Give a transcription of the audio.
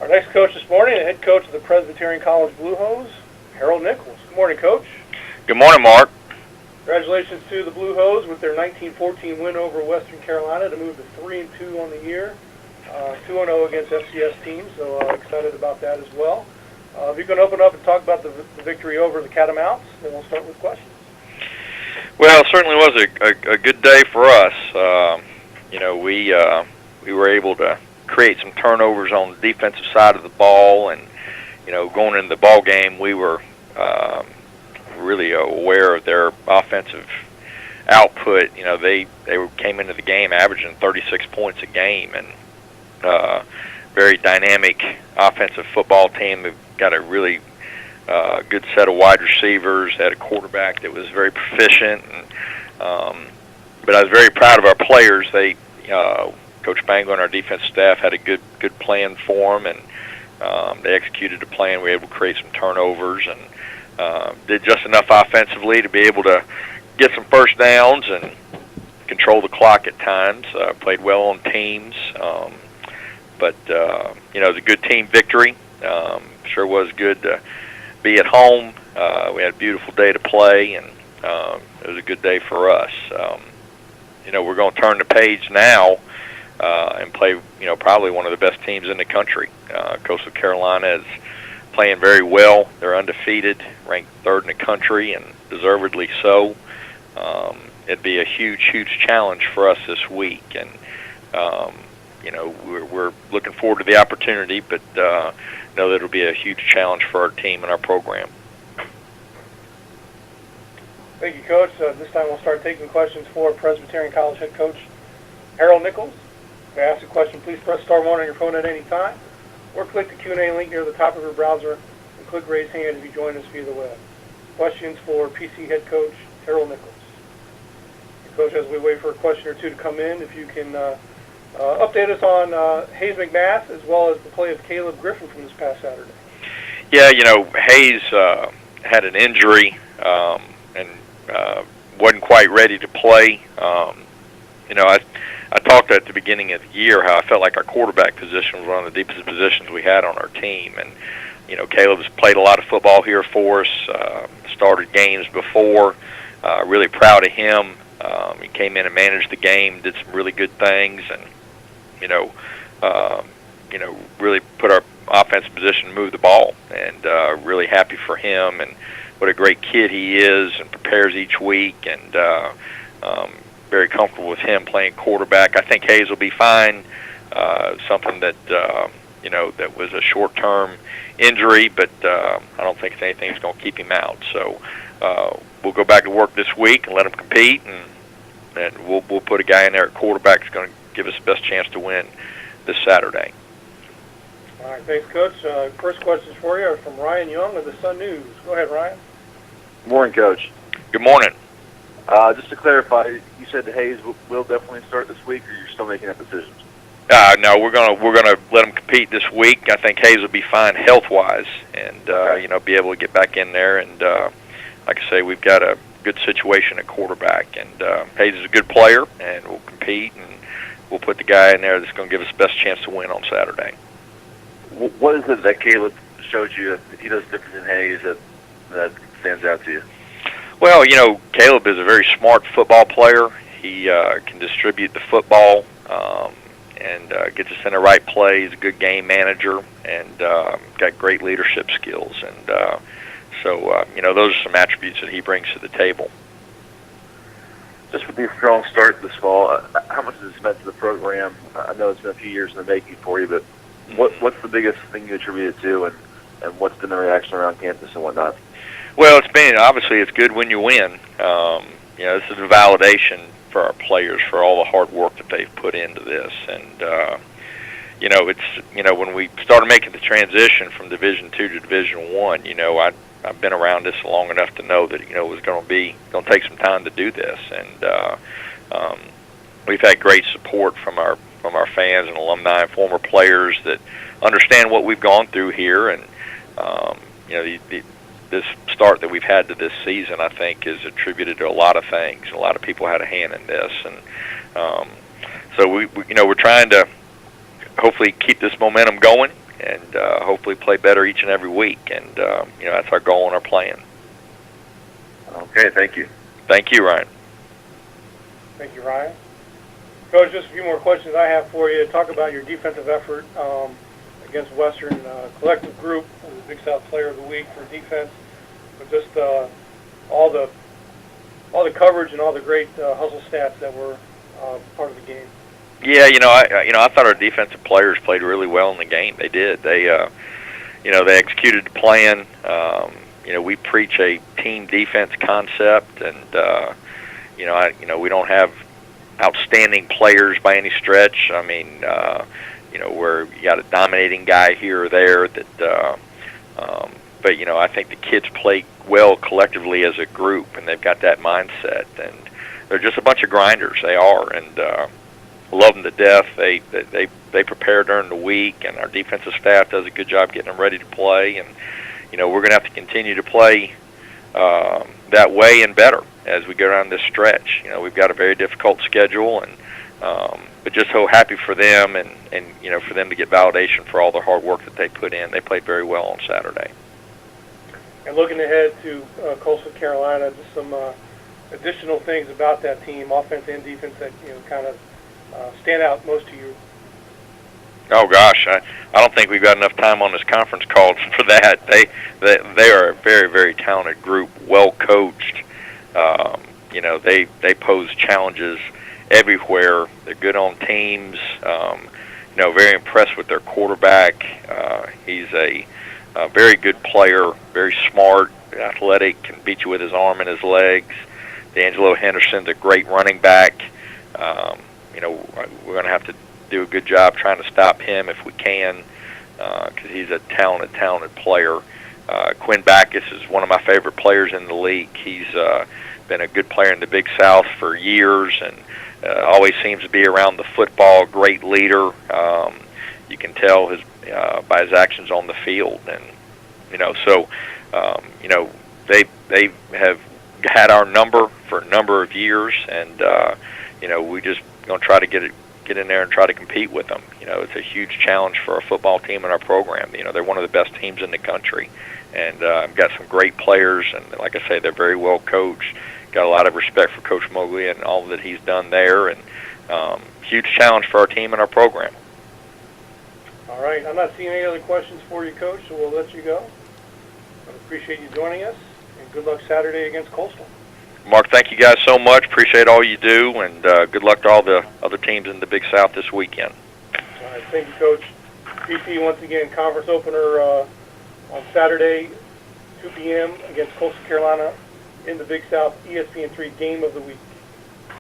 Our next coach this morning, the head coach of the Presbyterian College Blue Hose, Harold Nichols. Good morning, Coach. Good morning, Mark. Congratulations to the Blue Hose with their 19-14 win over Western Carolina to move to 3-2 on the year, 2-0 against FCS teams. So excited about that as well. If you can open up and talk about the victory over the Catamounts, then we'll start with questions. Well, it certainly was a good day for us. We were able to create some turnovers on the defensive side of the ball, and going into the ball game, we were really aware of their offensive output. They came into the game averaging 36 points a game, and very dynamic offensive football team. They've got a really good set of wide receivers, had a quarterback that was very proficient, and but I was very proud of our players. They Coach Bangle and our defense staff had a good plan for them, and they executed the plan. We were able to create some turnovers and did just enough offensively to be able to get some first downs and control the clock at times. Played well on teams, but it was a good team victory. Sure was good to be at home. We had a beautiful day to play, and it was a good day for us. We're going to turn the page now and play, probably one of the best teams in the country. Coastal Carolina is playing very well. They're undefeated, ranked third in the country, and deservedly so. It'd be a huge challenge for us this week, and we're looking forward to the opportunity, but know that it'll be a huge challenge for our team and our program. Thank you, Coach. This time we'll start taking questions for Presbyterian College head coach Harold Nichols. To ask a question, please press *1 on your phone at any time, or click the Q&A link near the top of your browser and click raise hand if you join us via the web. Questions for PC head coach Harold Nichols. Coach, as we wait for a question or two to come in, if you can update us on Hayes McMath as well as the play of Caleb Griffin from this past Saturday. Yeah, Hayes had an injury and wasn't quite ready to play. I talked at the beginning of the year how I felt like our quarterback position was one of the deepest positions we had on our team. And, Caleb's played a lot of football here for us, started games before. Really proud of him. He came in and managed the game, did some really good things, and, really put our offensive position to move the ball. And really happy for him, and what a great kid he is, and prepares each week, and very comfortable with him playing quarterback. I think Hayes will be fine. Something that that was a short-term injury, but I don't think anything's going to keep him out. So we'll go back to work this week and let him compete, and we'll put a guy in there at quarterback that's going to give us the best chance to win this Saturday. All right, thanks, Coach. First questions for you are from Ryan Young of the Sun News. Go ahead, Ryan. Good morning, Coach. Good morning. Just to clarify, you said that Hayes will definitely start this week, or you're still making that decision? No, we're gonna let him compete this week. I think Hayes will be fine health-wise, and be able to get back in there. And like I say, we've got a good situation at quarterback, and Hayes is a good player, and we'll compete, and we'll put the guy in there that's going to give us the best chance to win on Saturday. What is it that Caleb showed you that he does different than Hayes that stands out to you? Well, Caleb is a very smart football player. He can distribute the football and gets us in the right play. He's a good game manager, and got great leadership skills. And so those are some attributes that he brings to the table. Just with your strong start this fall, how much has this meant to the program? I know it's been a few years in the making for you, but what's the biggest thing you attribute it to, and what's been the reaction around campus and whatnot? Well, it's good when you win. This is a validation for our players for all the hard work that they've put into this, and when we started making the transition from Division II to Division I, I've been around this long enough to know that it was going to take some time to do this, and we've had great support from our fans and alumni and former players that understand what we've gone through here, and this start that we've had to this season, I think, is attributed to a lot of things. A lot of people had a hand in this, and so we're trying to hopefully keep this momentum going and hopefully play better each and every week. And that's our goal and our plan. Okay, thank you. Thank you, Ryan. Thank you, Ryan. Coach, just a few more questions I have for you. Talk about your defensive effort against Western. Collective group was the Big South Player of the Week for defense, but just all the coverage and all the great hustle stats that were part of the game. Yeah, I thought our defensive players played really well in the game. They did. They executed the plan. We preach a team defense concept, and we don't have outstanding players by any stretch. I mean, where you got a dominating guy here or there but I think the kids play well collectively as a group, and they've got that mindset, and they're just a bunch of grinders. They are, and love them to death. They prepare during the week, and our defensive staff does a good job getting them ready to play, and we're going to have to continue to play that way and better as we go down this stretch. We've got a very difficult schedule, and but just so happy for them, and for them to get validation for all the hard work that they put in. They played very well on Saturday. And looking ahead to Coastal Carolina, just some additional things about that team, offense and defense, that kind of stand out most to you. Oh gosh, I don't think we've got enough time on this conference call for that. They are a very, very talented group, well coached. They pose challenges everywhere. They're good on teams. Very impressed with their quarterback. He's a very good player, very smart, athletic, can beat you with his arm and his legs. D'Angelo Henderson's a great running back. We're going to have to do a good job trying to stop him if we can, because he's a talented player. Quinn Backus is one of my favorite players in the league. He's been a good player in the Big South for years, and always seems to be around the football. Great leader. You can tell by his actions on the field, and they have had our number for a number of years, and we just going to try to get in there and try to compete with them. It's a huge challenge for our football team and our program. They're one of the best teams in the country, and I've got some great players, and like I say, they're very well coached. Got a lot of respect for Coach Mobley and all that he's done there, and huge challenge for our team and our program. All right, I'm not seeing any other questions for you, Coach, so we'll let you go. I appreciate you joining us, and good luck Saturday against Coastal. Mark, thank you guys so much. Appreciate all you do, and good luck to all the other teams in the Big South this weekend. All right, thank you, Coach. PT, once again, conference opener on Saturday, 2 p.m. against Coastal Carolina in the Big South, ESPN3 Game of the Week.